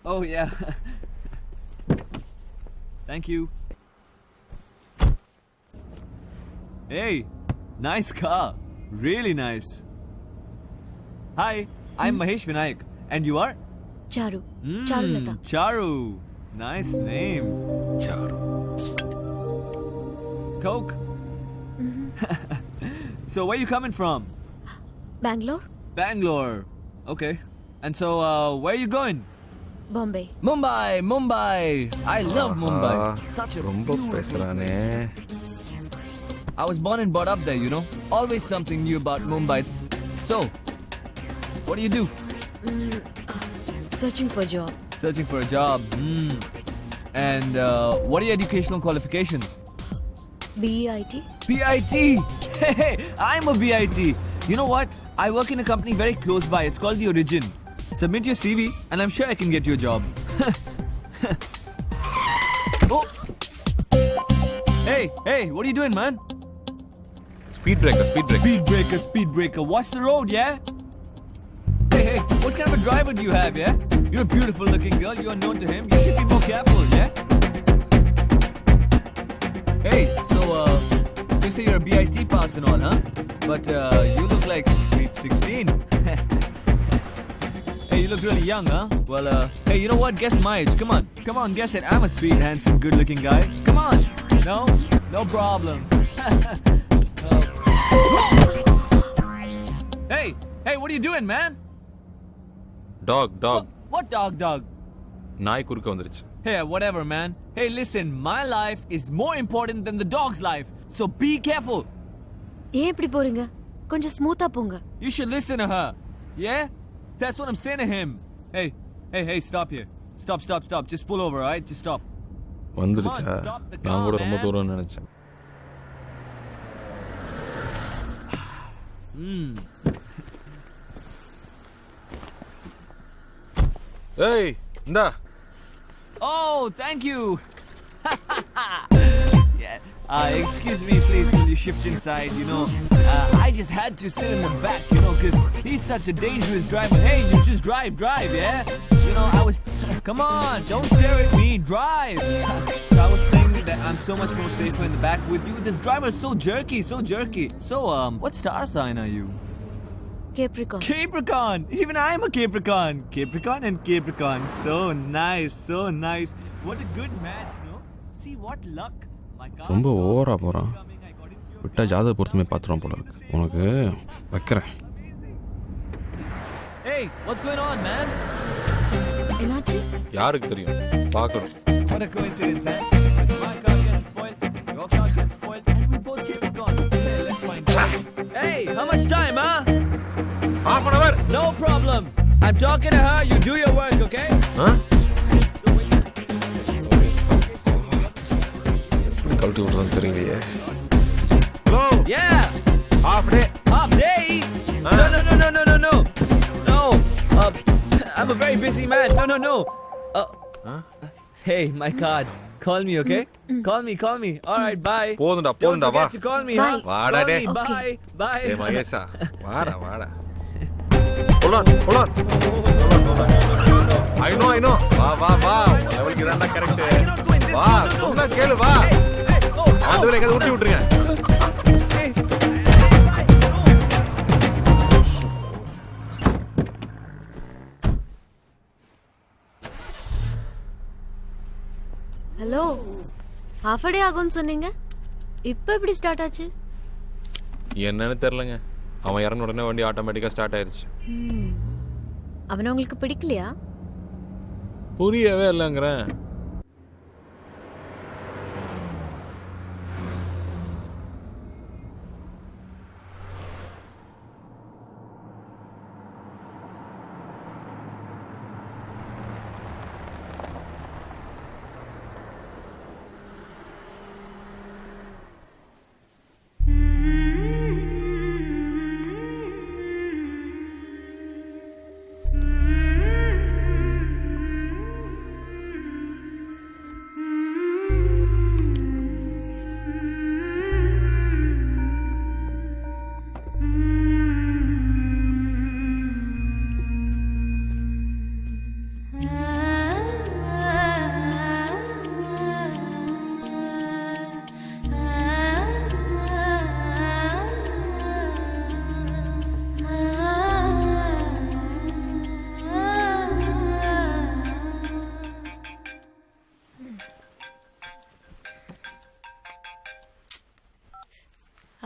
Oh, yeah. Thank you. Hey, nice car. Really nice. Hi, I'm Mahesh Vinayak. And you are? Charu. Charulata. Charu. Nice name. Charu. Coke? So, where you coming from? Bangalore? Bangalore. Okay. And so, where are you going? Bombay. Mumbai. I love Mumbai. Such a ரொம்ப beautiful பேசுறானே. I was born and brought up there, you know. Always something new about Mumbai. So, what do you do? Searching for job. Searching for a job. And what are your educational qualifications? BEIT? BIT. Hey, I'm a BIT. You know what? I work in a company very close by. It's called The Origin. Submit your CV and I'm sure I can get you a job. Oh. Hey, what are you doing, man? Speed breaker. Speed breaker. Watch the road, yeah? Hey, what kind of a driver do you have, yeah? You're a beautiful looking girl. You are known to him. You should be more careful, yeah? Hey, so, you say you're a BIT pass and all, huh? But, you look like sweet 16. Hey, you look really young, huh? Well, hey, you know what? Guess my age. Come on, guess it. I'm a sweet, handsome, good-looking guy. Come on. No? No problem. Hey, what are you doing, man? Dog. What dog? நாய் குறுக்க வந்துருச்சு. Hey, whatever, man. Hey, listen, my life is more important than the dog's life. So be careful. ஏன் இப்படி போறீங்க? கொஞ்சம் ஸ்மூத்தா போங்க. You should listen to her. Yeah? That's what I'm saying to him. Hey, stop here. Stop. Just pull over, alright? Just stop. வந்துருச்சா? Come on, stop the car, நான் கூட ரொம்ப man. தூரம் நினைச்சேன். ஏய், இந்தா. Oh, thank you. Yeah. Excuse me, please. Will you shift inside? You know, I just had to sit in the back, you know, because he's such a dangerous driver. Hey, you just drive, yeah? You know, I was... Come on, don't stare at me. Drive. So I was saying that I'm so much more safer in the back with you. This driver is so jerky. So, what star sign are you? Capricorn. Capricorn! Even I'm a Capricorn! Capricorn and Capricorn. So nice. What a good match, no? See what luck. My car ரொம்ப ஓவரா போறான். விட்டா ஜாதக பொருத்தமே பாத்துறோம் போல இருக்கு. உனக்கு வைக்கிறேன். Hey, what's going on, man? என்னாச்சு? யாருக்கு தெரியும்? பார்க்கணும். What a coincidence, eh? My car gets spoiled, your car gets spoiled, and we both Capricorn. Hey, let's find out. Hey, how much time, huh? Half an hour. No problem. I'm talking to her, you do your work, okay? Huh? கழட்டி விடுறதுன்னு தெரியலையே. Hello. Yeah. Half day. Half day? No. No. I'm a very busy man. No. Hey, my card. Call me, okay? Call me. All right, bye. போதும்டா Don't வா. forget to call me, Bye. huh? வாடா Call டேய். me, Okay. bye. ஏய் மகேஷா. வாடா. Hold on. I know. வா. லெவலுக்கு இதான்டா correct. I cannot go in this. வா, No. சொன்னா கேளு வா. Hey, ஆண்டவரே எங்க ஊட்டி விட்டுருங்க. Hey. Hello. half a day ஆகும்னு சொன்னீங்க. இப்போ எப்படி ஸ்டார்ட் ஆச்சு? என்னன்னு தெரியலங்க. அவன் இறங்கின உடனே வண்டி ஆட்டோமேட்டிக்கா ஸ்டார்ட் ஆயிருச்சு. அவனை உங்களுக்கு பிடிக்கலையா? புரியவே இல்லைங்கிறேன்.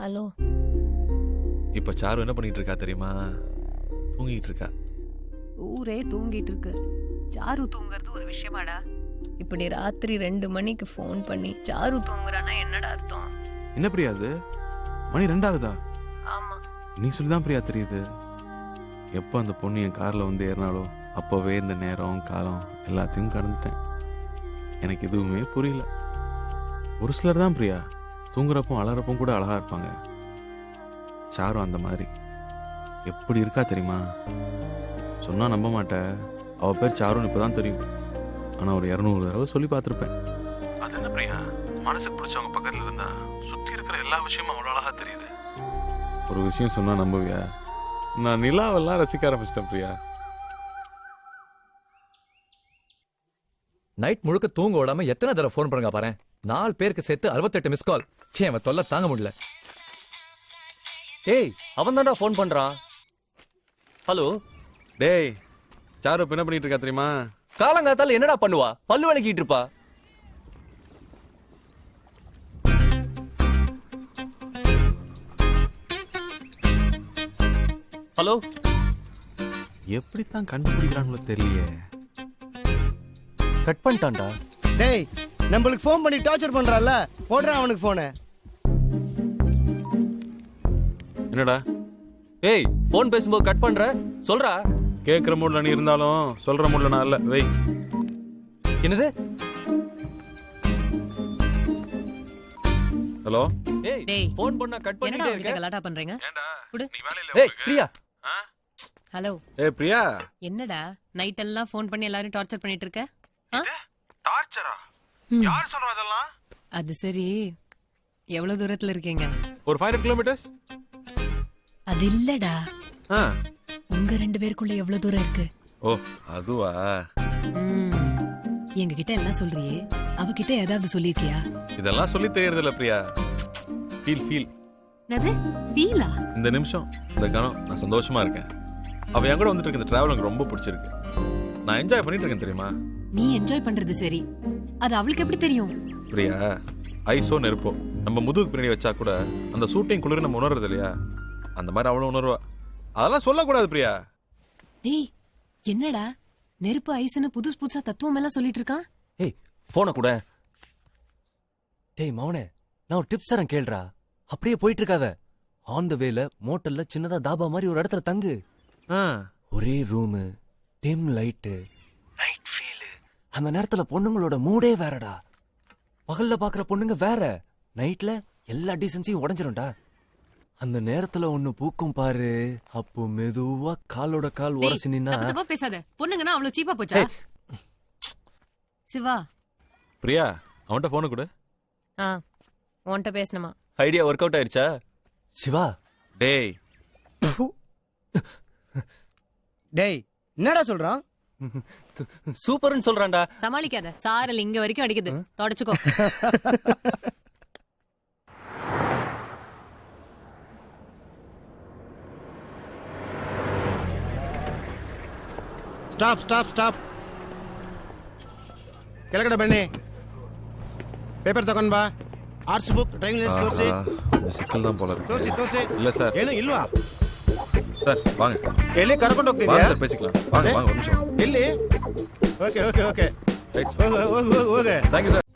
ஹலோ. இப்போ சாரு என்ன பண்ணிட்டு இருக்கா தெரியுமா? தூங்கிட்டு இருக்கா. ஊரே தூங்கிட்டு இருக்கு. சாரு தூங்குறது ஒரு விஷயமாடா? இப்படி ராத்திரி 2 மணிக்கு ஃபோன் பண்ணி சாரு தூங்குறானா என்னடா அர்த்தம்? என்ன பிரியா அது? மணி 2 ஆகுதா? ஆமா. நீ சொல்லிதான் பிரியா தெரியுது. எப்போ அந்த பொண்ணு என் காரில் வந்து ஏறினாலோ அப்போவே இந்த நேரம் காலம் எல்லாத்தையும் கடந்துட்டேன். எனக்கு எதுவுமே புரியல. ஒரு சிலர் தான் பிரியா தூங்குறப்போ அலறப்போ கூட அழகா இருப்பாங்க. சாரு அந்த மாதிரி எப்படி இருக்கா தெரியுமா? சொன்னா நம்ப மாட்டேன். அவ பேர் சாருன்னு இப்பதான் தெரியும். ஆனா ஒரு 200 தடவை சொல்லி பார்த்துருப்பேன். அது என்ன பிரியா, மனசுக்கு பிடிச்சவங்க பக்கத்துல இருந்தா சுத்தி இருக்கிற எல்லா விஷயமும் அவ்வளோ அழகா தெரியுது. ஒரு விஷயம் சொன்னா நம்புவியா? நான் நிலாவெல்லாம் ரசிக்க ஆரம்பிச்சிட்டேன் பிரியா. நைட் முழுக்க தூங்க விடாம எத்தனை தடவை ஃபோன் பண்ணுங்க பாரு. 4 பேருக்கு சேர்த்து 68 மிஸ் கால். சே, அவன் தொல்லை தாங்க முடியல. டேய், அவன் தான்டா ஃபோன் பண்றான். ஹலோ. டேய், சாரு இப்ப என்ன பண்ணிட்டு இருக்கா தெரியுமா? காலங்காத்தால என்னடா பண்ணுவா? பல்லு விளக்கிட்டு இருப்பா. ஹலோ. எப்படித்தான் கண்டுபிடிக்கிறாங்களோ தெரியலையே. கட் பண்ணிட்டான்டா. டேய், நம்மளுக்கு ஃபோன் பண்ணி டார்ச்சர் பண்றான்ல, போடுறான் அவனுக்கு ஃபோனை. என்னடா ஏய், ஃபோன் பேசும்போது கட் பண்ற? சொல்றா. கேட்குற மூட்ல நீ இருந்தாலும் சொல்ற மூட்ல நான் இல்ல. வெய். என்னது? ஹலோ. ஏய், டேய், ஃபோன் பண்ணா கட் என்னடா பண்ணிட்டே அவகிட்ட இருக்க. கலாட்டா பண்றீங்க? குடு. நீ வேலையில ஏய், பிரியா. ஹலோ. ஏய் பிரியா. என்னடா நைட் எல்லாம் ஃபோன் பண்ணி எல்லாரும் டார்ச்சர் பண்ணிட்டு இருக்க? டார்ச்சரா? யார் சொல்றா அதெல்லாம்? அது சரி, எவ்வளவு தூரத்துல இருக்கீங்க? ஒரு 500 கிலோமீட்டர்ஸ். அது இல்லடா, ஆ. உங்க 2 பேருக்குள்ள எவ்வளவு தூரம் இருக்கு? ஓ, அதுவா? எங்க கிட்ட எல்லாம் சொல்றியே, அவகிட்ட ஏதாவது சொல்லிருக்கியா? இதெல்லாம் சொல்லி தெரியறது இல்ல பிரியா. ஃபீல். என்னது ஃபீலா? இந்த நிமிஷம், இந்த கணம் நான் சந்தோஷமா இருக்கேன். அவ என் கூட வந்துட்டு இருக்க இந்த டிராவல் எனக்கு ரொம்ப பிடிச்சிருக்கு. நான் என்ஜாய் பண்ணிட்டு இருக்கேன் தெரியுமா? நீ என்ஜாய் பண்றது சரி, அது அவளுக்கு எப்படி தெரியும்? பிரியா, ஐஸோ நெருப்போ நம்ம முதுகுக்கு பின்னாடி வச்சா கூட அந்த ஷூட்டிங் குளிர் நம்ம உணர்றது இல்லையா? அந்த மாதிரி அவளும் உணர்வா. அதெல்லாம் சொல்லக்கூடாது பிரியா. டேய், என்னடா நெருப்பு ஐஸ்னு புதுசா தத்துவம் எல்லாம் சொல்லிட்டு இருக்கான்? ஏய், போனை கூட. டேய் மவனே, நான் ஒரு டிப்ஸ் தரேன் கேளுடா. அப்படியே போயிட்டு இருக்காத. ஆன் த வேல மோட்டல்ல சின்னதா தாபா மாதிரி ஒரு இடத்துல தங்கு. ஒரே room, dim light, night feel. அந்த நேரத்துல பொண்ணுங்களோட மூடே வேறடா. பகல்ல பாக்குற பொண்ணுங்க வேற, நைட்ல எல்லா டீசன்ஸையும் உடைஞ்சிரும்டா. அந்த நேரத்துல ஒண்ணு பூக்கும் பாரு, அப்போ மெதுவா காலோட கால் உரசி நின்னா. தப்பா பேசாத. பொண்ணுங்கன்னா அவ்வளவு சீப்பா போச்சா? சிவா. பிரியா, அவன்கிட்ட போன கூட. உன்கிட்ட பேசணுமா? ஐடியா ஒர்க் அவுட் ஆயிருச்சா? சிவா. டேய். டேய், என்னடா சொல்றான்? சூப்பர்னு சொல்றான்டா. சமாளிக்காத. சாரல் இங்க வரைக்கும் அடிக்குது, தொடச்சுக்கோ. ಸ್ಟಾಪ್. ಕೆಳಗಡೆ ಬನ್ನಿ. ಪೇಪರ್ ತಗೊಂಡ್ ಬಾ. ಆರ್ಟ್ಸ್ ಬುಕ್, ಡ್ರೈವಿಂಗ್ ಲೈಸೆನ್ಸ್ ತೋರಿಸಿ. ಸಿಕ್ಕಲ್ தான் போல இருக்கு. ತೋರಿಸಿ. இல்ல சார். ಏನು ಇಲ್ವಾ? சார் வாங்க. ಎಲ್ಲಿ ಕರ್ಕೊಂಡು வாங்க ಹೋಗ್ತಿದ್ಯಾ? சார் பேசிக்கலாம். வாங்க ஒரு நிமிஷம். ಎಲ್ಲಿ? ಓಕೆ. ரைட். ಹೋಗು. Thank you sir.